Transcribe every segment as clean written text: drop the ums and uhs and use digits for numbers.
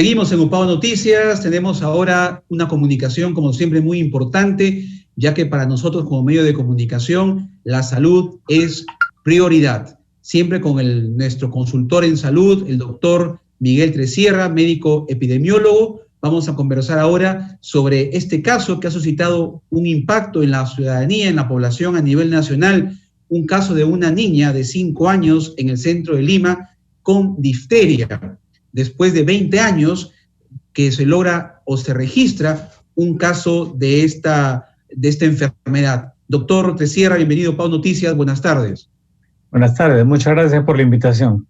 Seguimos en UPAO Noticias, tenemos ahora una comunicación como siempre muy importante, ya que para nosotros como medio de comunicación la salud es prioridad. Siempre con nuestro consultor en salud, el doctor Miguel Tresierra, médico epidemiólogo. Vamos a conversar ahora sobre este caso que ha suscitado un impacto en la ciudadanía, en la población a nivel nacional, un caso de una niña de 5 años en el centro de Lima con difteria. Después de 20 años que se logra o se registra un caso de esta enfermedad. Doctor Tresierra, bienvenido a UPAO Noticias, buenas tardes. Buenas tardes, muchas gracias por la invitación.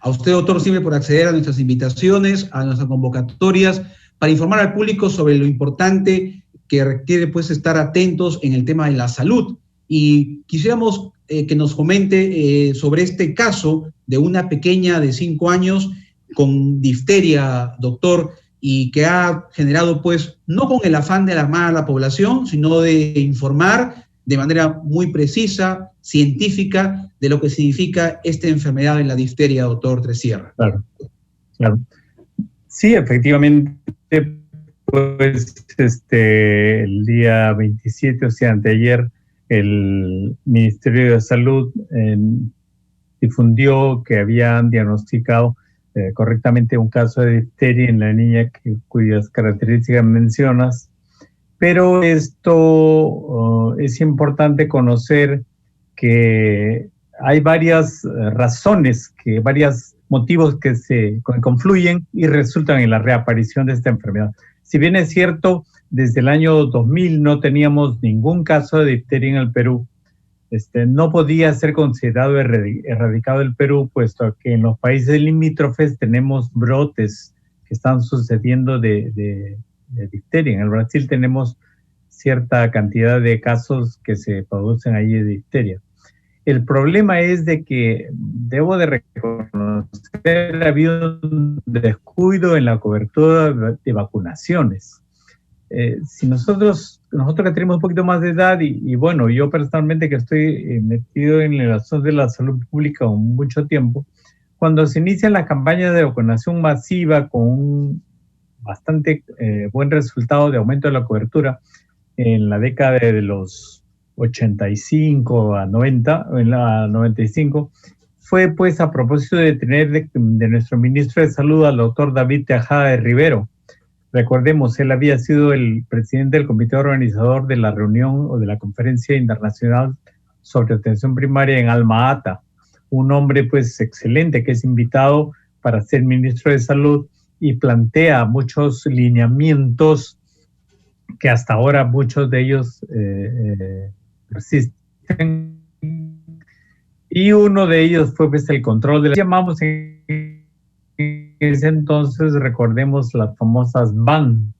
A usted, doctor, siempre por acceder a nuestras invitaciones, a nuestras convocatorias, para informar al público sobre lo importante que requiere pues estar atentos en el tema de la salud. Y quisiéramos que nos comente sobre este caso de una pequeña de 5 años con difteria, doctor, y que ha generado, pues, no con el afán de alarmar a la población, sino de informar de manera muy precisa, científica, de lo que significa esta enfermedad en la difteria, doctor Tresierra. Claro, claro. Sí, efectivamente, pues, el día 27, o sea, anteayer, el Ministerio de Salud difundió que habían diagnosticado correctamente un caso de difteria en la niña cuyas características mencionas, pero esto es importante conocer que hay varias razones, varios motivos que se confluyen y resultan en la reaparición de esta enfermedad. Si bien es cierto, desde el año 2000 no teníamos ningún caso de difteria en el Perú, no podía ser considerado erradicado el Perú, puesto que en los países limítrofes tenemos brotes que están sucediendo de difteria. En el Brasil tenemos cierta cantidad de casos que se producen allí de difteria. El problema es de que, debo de reconocer, ha habido un descuido en la cobertura de vacunaciones. Si nosotros que tenemos un poquito más de edad y bueno, yo personalmente que estoy metido en el asunto de la salud pública con mucho tiempo, cuando se inician las campañas de vacunación masiva con un bastante buen resultado de aumento de la cobertura en la década de los 85 a 90, en la 95, fue pues a propósito de tener de nuestro ministro de Salud al doctor David Tejada de Rivero. Recordemos, él había sido el presidente del comité organizador de la reunión o de la conferencia internacional sobre atención primaria en Alma Ata. Un hombre pues excelente que es invitado para ser ministro de Salud y plantea muchos lineamientos que hasta ahora muchos de ellos persisten. Y uno de ellos fue pues el control de llamamos en ese entonces, recordemos las famosas VAN,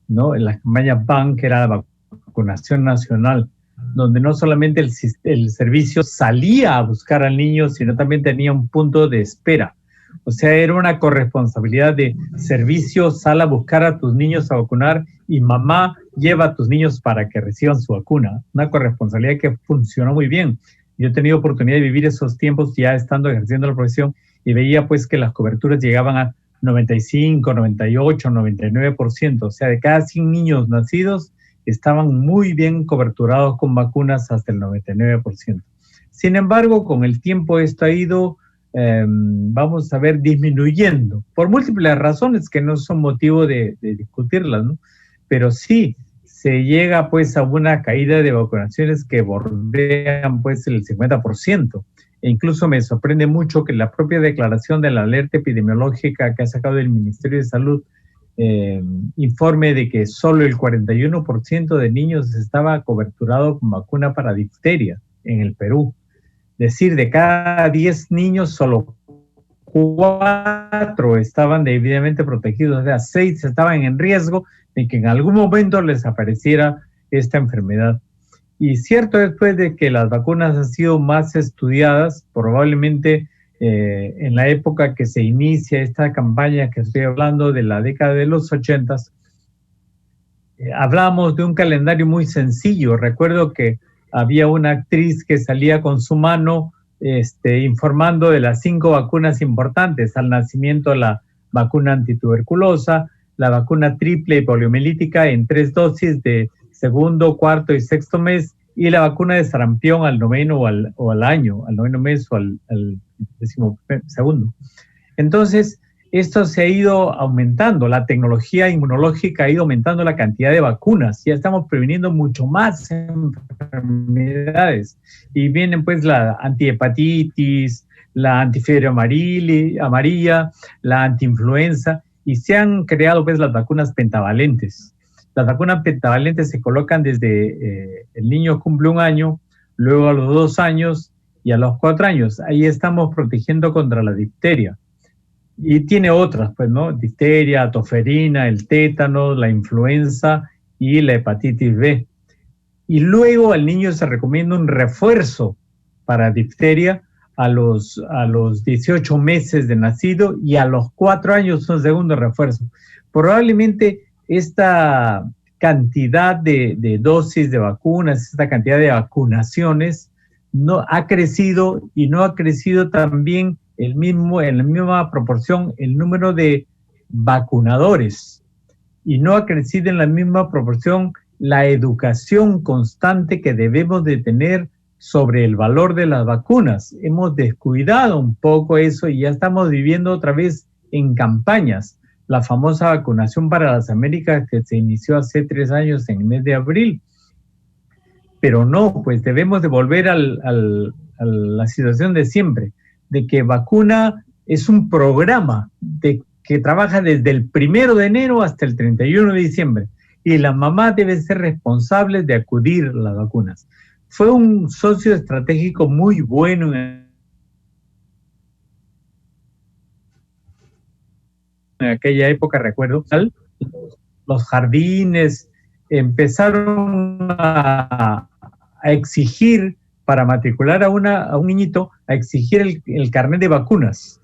¿no? En la campaña VAN, que era la vacunación nacional, donde no solamente el servicio salía a buscar al niño, sino también tenía un punto de espera. O sea, era una corresponsabilidad de servicio, sal a buscar a tus niños a vacunar y mamá lleva a tus niños para que reciban su vacuna. Una corresponsabilidad que funcionó muy bien. Yo he tenido oportunidad de vivir esos tiempos ya estando ejerciendo la profesión y veía pues que las coberturas llegaban a 95, 98, 99%. O sea, de cada 100 niños nacidos estaban muy bien coberturados con vacunas hasta el 99%. Sin embargo, con el tiempo esto ha ido, vamos a ver, disminuyendo por múltiples razones que no son motivo de discutirlas, ¿no? Pero sí se llega pues a una caída de vacunaciones que bordean pues el 50%. E incluso me sorprende mucho que la propia declaración de la alerta epidemiológica que ha sacado el Ministerio de Salud informe de que solo el 41% de niños estaba coberturado con vacuna para difteria en el Perú. Es decir, de cada 10 niños, solo 4 estaban debidamente protegidos, o sea, 6 estaban en riesgo de que en algún momento les apareciera esta enfermedad. Y cierto, después de que las vacunas han sido más estudiadas, probablemente en la época que se inicia esta campaña que estoy hablando de la década de los 80s, hablamos de un calendario muy sencillo. Recuerdo que había una actriz que salía con su mano informando de las 5 vacunas importantes: al nacimiento la vacuna antituberculosa, la vacuna triple poliomielítica en 3 dosis de segundo, cuarto y sexto mes, y la vacuna de sarampión al noveno o al año, al noveno mes o al 12º. Entonces, esto se ha ido aumentando, la tecnología inmunológica ha ido aumentando la cantidad de vacunas, ya estamos previniendo mucho más enfermedades, y vienen pues la antihepatitis, la antifiebre amarilla, la antiinfluenza, y se han creado pues las vacunas pentavalentes. Las vacunas pentavalentes se colocan desde el niño cumple 1 año, luego a los 2 años y a los 4 años. Ahí estamos protegiendo contra la difteria. Y tiene otras, pues, ¿no? Difteria, toferina, el tétano, la influenza y la hepatitis B. Y luego al niño se recomienda un refuerzo para difteria a los 18 meses de nacido y a los 4 años un segundo refuerzo. Probablemente esta cantidad de dosis de vacunas, esta cantidad de vacunaciones no ha crecido, y no ha crecido también en la misma proporción el número de vacunadores, y no ha crecido en la misma proporción la educación constante que debemos de tener sobre el valor de las vacunas. Hemos descuidado un poco eso y ya estamos viviendo otra vez en campañas. La famosa vacunación para las Américas que se inició hace 3 años en el mes de abril. Pero no, pues debemos de volver a la situación de siempre, de que vacuna es un programa que trabaja desde el 1 de enero hasta el 31 de diciembre, y la mamá debe ser responsable de acudir a las vacunas. Fue un socio estratégico muy bueno en aquella época, recuerdo. Los jardines empezaron a exigir, para matricular a un niñito, a exigir el carnet de vacunas,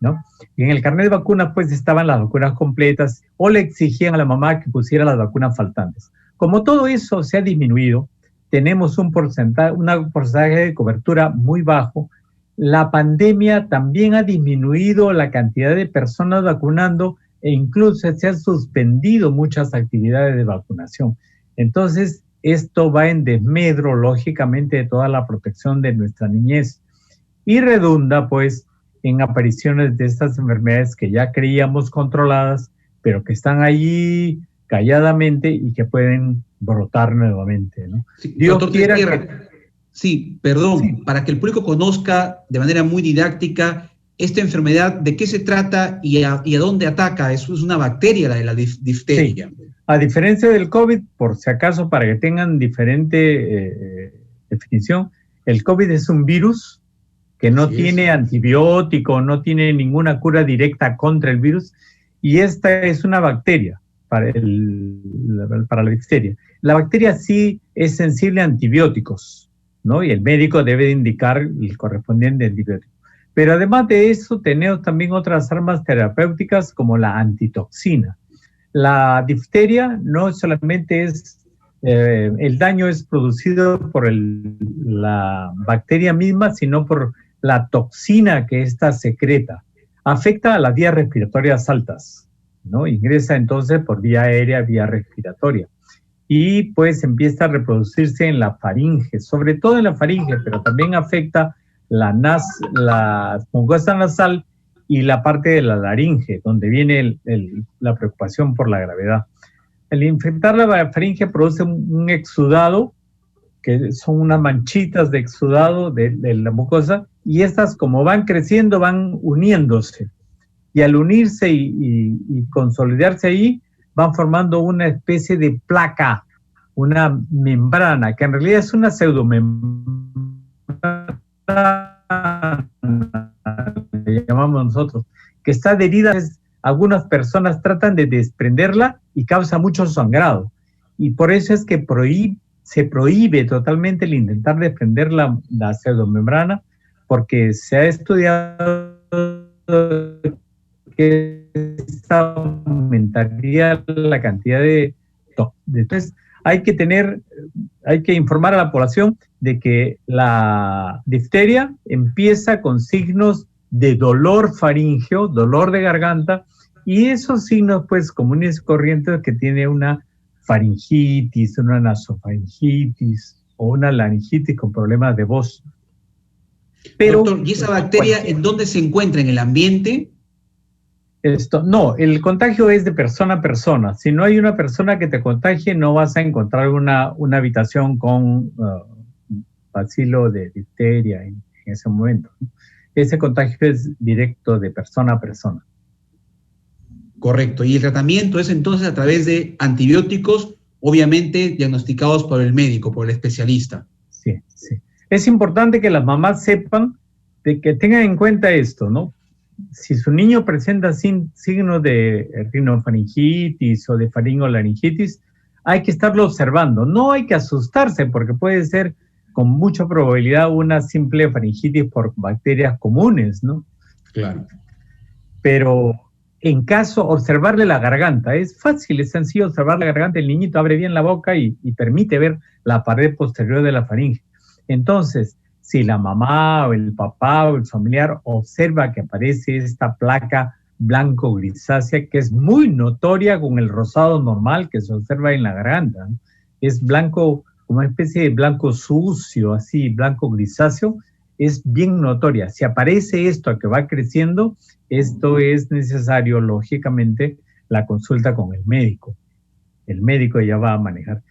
¿no? Y en el carnet de vacunas pues estaban las vacunas completas, o le exigían a la mamá que pusiera las vacunas faltantes. Como todo eso se ha disminuido, tenemos un porcentaje de cobertura muy bajo. La pandemia también ha disminuido la cantidad de personas vacunando, e incluso se han suspendido muchas actividades de vacunación. Entonces, esto va en desmedro, lógicamente, de toda la protección de nuestra niñez, y redunda, pues, en apariciones de estas enfermedades que ya creíamos controladas, pero que están allí calladamente y que pueden brotar nuevamente, ¿no? Sí, Dios quiera que... Sí, perdón, sí, para que el público conozca de manera muy didáctica esta enfermedad, de qué se trata y a dónde ataca. Eso es una bacteria, la de la difteria. Sí. A diferencia del COVID, por si acaso, para que tengan diferente definición, el COVID es un virus que no tiene antibiótico, no tiene ninguna cura directa contra el virus, y esta es una bacteria para la difteria. La bacteria sí es sensible a antibióticos, ¿no? Y el médico debe indicar el correspondiente antibiótico. Pero además de eso, tenemos también otras armas terapéuticas como la antitoxina. La difteria no solamente es, el daño es producido por la bacteria misma, sino por la toxina que ésta secreta. Afecta a las vías respiratorias altas, ¿no? Ingresa entonces por vía aérea, vía respiratoria. Y pues empieza a reproducirse en la faringe, sobre todo en la faringe, pero también afecta la mucosa nasal y la parte de la laringe, donde viene la preocupación por la gravedad. Al infectar la faringe produce un exudado, que son unas manchitas de exudado de la mucosa, y estas, como van creciendo, van uniéndose. Y al unirse y consolidarse ahí, van formando una especie de placa, una membrana, que en realidad es una pseudomembrana, le llamamos nosotros, que está adherida. Algunas personas tratan de desprenderla y causa mucho sangrado. Y por eso es que se prohíbe totalmente el intentar desprender la pseudomembrana, porque se ha estudiado que esta aumentaría la cantidad de... Entonces, hay que informar a la población de que la difteria empieza con signos de dolor faríngeo, dolor de garganta, Y esos signos, pues, comunes y corrientes que tiene una faringitis, una nasofaringitis o una laringitis con problemas de voz. Pero Doctor, ¿y esa bacteria en dónde se encuentra? ¿En el ambiente? No, el contagio es de persona a persona. Si no hay una persona que te contagie, no vas a encontrar una habitación con bacilo de difteria en ese momento. Ese contagio es directo de persona a persona. Correcto. Y el tratamiento es entonces a través de antibióticos, obviamente diagnosticados por el médico, por el especialista. Sí, sí. Es importante que las mamás sepan de que tengan en cuenta esto, ¿no? Si su niño presenta signos de rinofaringitis o de faringolaringitis, hay que estarlo observando. No hay que asustarse porque puede ser con mucha probabilidad una simple faringitis por bacterias comunes, ¿no? Claro. Pero en caso, observarle la garganta. Es fácil, es sencillo observar la garganta. El niñito abre bien la boca y permite ver la pared posterior de la faringe. Entonces, si la mamá o el papá o el familiar observa que aparece esta placa blanco-grisácea, que es muy notoria con el rosado normal que se observa en la garganta, ¿no? Es blanco, como una especie de blanco sucio, así, blanco-grisáceo, es bien notoria. Si aparece esto que va creciendo, esto es necesario, lógicamente, la consulta con el médico. El médico ya va a manejar.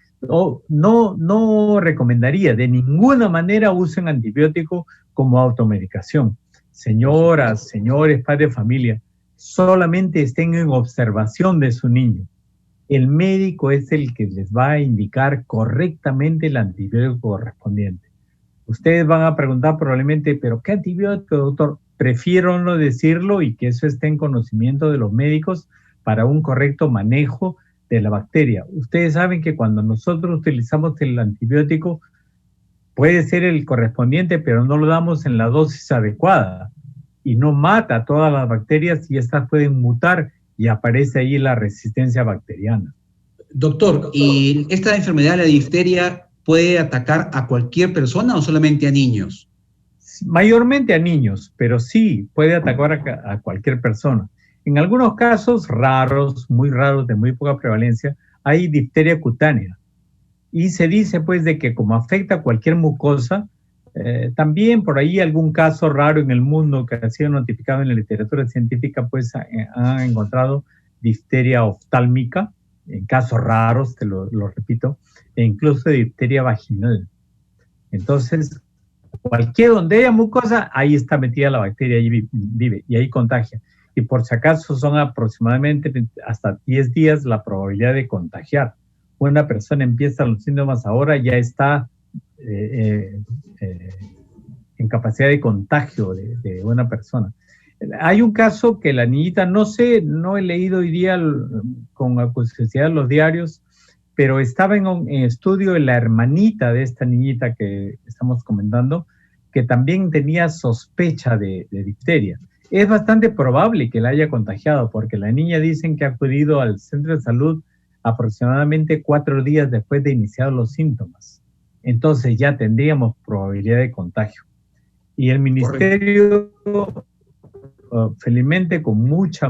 No recomendaría, de ninguna manera usen antibiótico como automedicación. Señoras, señores, padres de familia, solamente estén en observación de su niño. El médico es el que les va a indicar correctamente el antibiótico correspondiente. Ustedes van a preguntar probablemente, ¿pero qué antibiótico, doctor? Prefiero no decirlo y que eso esté en conocimiento de los médicos para un correcto manejo de la bacteria. Ustedes saben que cuando nosotros utilizamos el antibiótico, puede ser el correspondiente, pero no lo damos en la dosis adecuada y no mata a todas las bacterias y estas pueden mutar y aparece ahí la resistencia bacteriana. Doctor, ¿y esta enfermedad, la difteria, puede atacar a cualquier persona o solamente a niños? Mayormente a niños, pero sí puede atacar a cualquier persona. En algunos casos raros, muy raros, de muy poca prevalencia, hay difteria cutánea. Y se dice pues de que como afecta a cualquier mucosa, también por ahí algún caso raro en el mundo que ha sido notificado en la literatura científica, pues han encontrado difteria oftálmica, en casos raros, te lo repito, e incluso difteria vaginal. Entonces, cualquier donde haya mucosa, ahí está metida la bacteria, ahí vive y ahí contagia. Y por si acaso son aproximadamente hasta 10 días la probabilidad de contagiar. Una persona empieza los síntomas ahora, ya está en capacidad de contagio de una persona. Hay un caso que la niñita, no sé, no he leído hoy día con acuciosidad los diarios, pero estaba en estudio la hermanita de esta niñita que estamos comentando, que también tenía sospecha de difteria. Es bastante probable que la haya contagiado, porque la niña dicen que ha acudido al centro de salud aproximadamente 4 días después de iniciar los síntomas. Entonces ya tendríamos probabilidad de contagio. Y el ministerio, felizmente, con mucha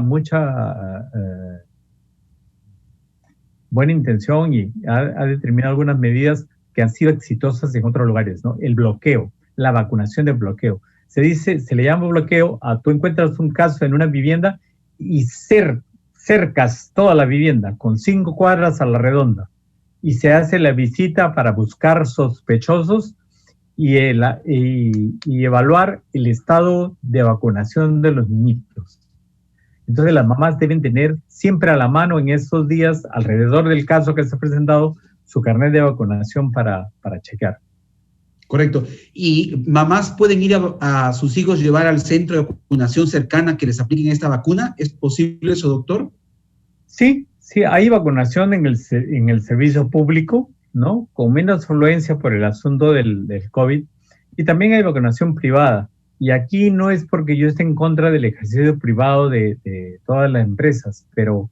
buena intención y ha determinado algunas medidas que han sido exitosas en otros lugares, ¿no? El bloqueo, la vacunación de bloqueo. Se le llama bloqueo a tú encuentras un caso en una vivienda y cercas toda la vivienda con 5 cuadras a la redonda y se hace la visita para buscar sospechosos y evaluar el estado de vacunación de los niñitos. Entonces las mamás deben tener siempre a la mano en estos días, alrededor del caso que se ha presentado, su carnet de vacunación para chequear. Correcto. ¿Y mamás pueden ir a sus hijos, llevar al centro de vacunación cercana que les apliquen esta vacuna? ¿Es posible eso, doctor? Sí, hay vacunación en el servicio público, ¿no? Con menos afluencia por el asunto del COVID. Y también hay vacunación privada. Y aquí no es porque yo esté en contra del ejercicio privado de todas las empresas, pero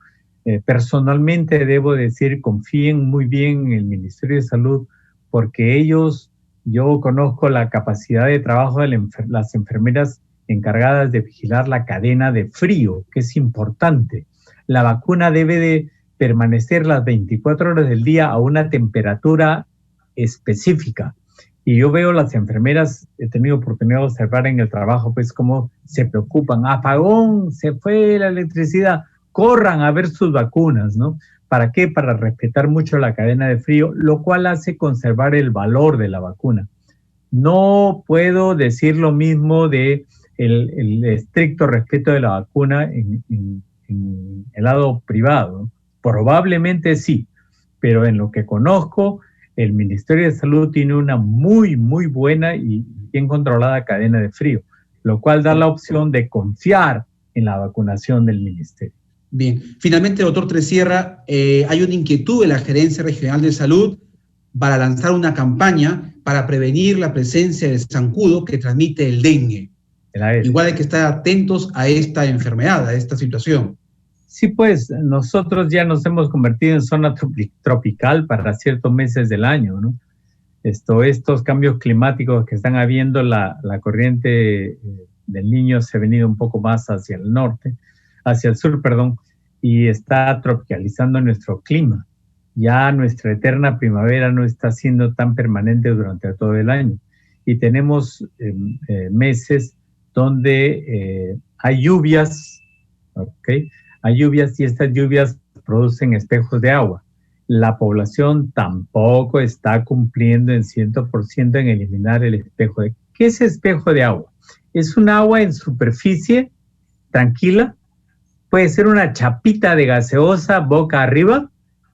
personalmente debo decir, confíen muy bien en el Ministerio de Salud, porque yo conozco la capacidad de trabajo de las enfermeras encargadas de vigilar la cadena de frío, que es importante. La vacuna debe de permanecer las 24 horas del día a una temperatura específica. Y yo veo las enfermeras, he tenido oportunidad de observar en el trabajo, pues cómo se preocupan. Apagón, se fue la electricidad, corran a ver sus vacunas, ¿no? ¿Para qué? Para respetar mucho la cadena de frío, lo cual hace conservar el valor de la vacuna. No puedo decir lo mismo de el estricto respeto de la vacuna en el lado privado. Probablemente sí, pero en lo que conozco, el Ministerio de Salud tiene una muy, muy buena y bien controlada cadena de frío, lo cual da la opción de confiar en la vacunación del Ministerio. Bien, finalmente, doctor Tresierra, hay una inquietud de la Gerencia Regional de Salud para lanzar una campaña para prevenir la presencia del zancudo que transmite el dengue. Igual hay que estar atentos a esta enfermedad, a esta situación. Sí, pues nosotros ya nos hemos convertido en zona tropical para ciertos meses del año, ¿no? Estos cambios climáticos que están habiendo, la corriente del Niño se ha venido un poco más hacia el norte, hacia el sur, perdón, y está tropicalizando nuestro clima. Ya nuestra eterna primavera no está siendo tan permanente durante todo el año. Y tenemos meses donde hay lluvias, ¿ok? Hay lluvias y estas lluvias producen espejos de agua. La población tampoco está cumpliendo en 100% en eliminar el espejo de... ¿Qué es espejo de agua? Es un agua en superficie, tranquila, puede ser una chapita de gaseosa boca arriba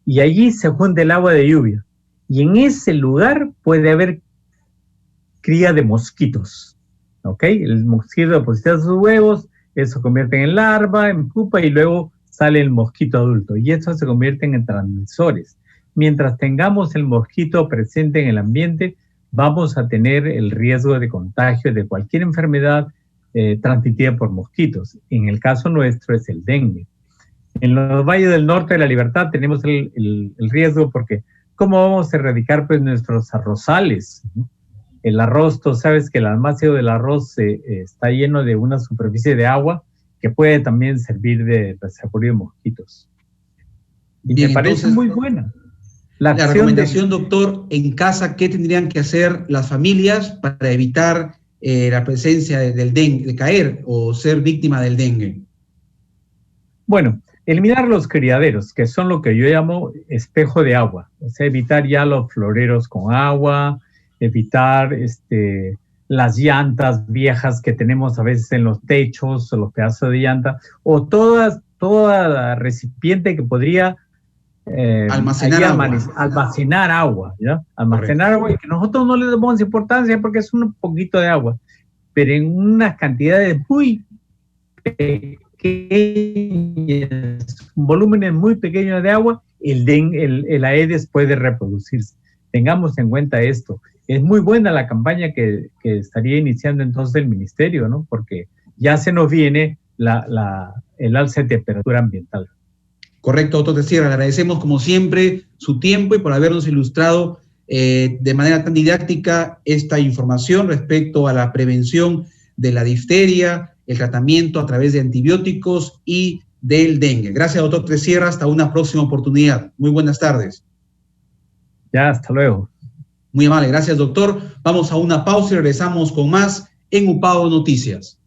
y allí se junta el agua de lluvia. Y en ese lugar puede haber cría de mosquitos, ¿ok? El mosquito deposita sus huevos, eso se convierte en larva, en pupa y luego sale el mosquito adulto y estos se convierten en transmisores. Mientras tengamos el mosquito presente en el ambiente, vamos a tener el riesgo de contagio de cualquier enfermedad transmitida por mosquitos. En el caso nuestro es el dengue. En los valles del norte de la Libertad tenemos el riesgo porque ¿cómo vamos a erradicar pues nuestros arrozales? El arroz, tú sabes que el almacén del arroz está lleno de una superficie de agua que puede también servir de reservorio de mosquitos. Y bien, me parece entonces, muy buena. La recomendación, doctor, en casa, ¿qué tendrían que hacer las familias para evitar la presencia del dengue, de caer o ser víctima del dengue? Bueno, eliminar los criaderos, que son lo que yo llamo espejo de agua. O sea, evitar ya los floreros con agua, evitar las llantas viejas que tenemos a veces en los techos o los pedazos de llanta, o toda recipiente que podría almacenar agua, ¿ya? Almacenar agua y que nosotros no le damos importancia porque es un poquito de agua, pero en unas cantidades muy pequeñas, volúmenes muy pequeños de agua, el Aedes puede reproducirse. Tengamos en cuenta esto. Es muy buena la campaña que estaría iniciando entonces el ministerio, ¿no? Porque ya se nos viene el alza de temperatura ambiental. Correcto, doctor Tresierra. Le agradecemos como siempre su tiempo y por habernos ilustrado de manera tan didáctica esta información respecto a la prevención de la difteria, el tratamiento a través de antibióticos y del dengue. Gracias, doctor Tresierra. Hasta una próxima oportunidad. Muy buenas tardes. Ya, hasta luego. Muy amable, gracias, doctor. Vamos a una pausa y regresamos con más en UPAO Noticias.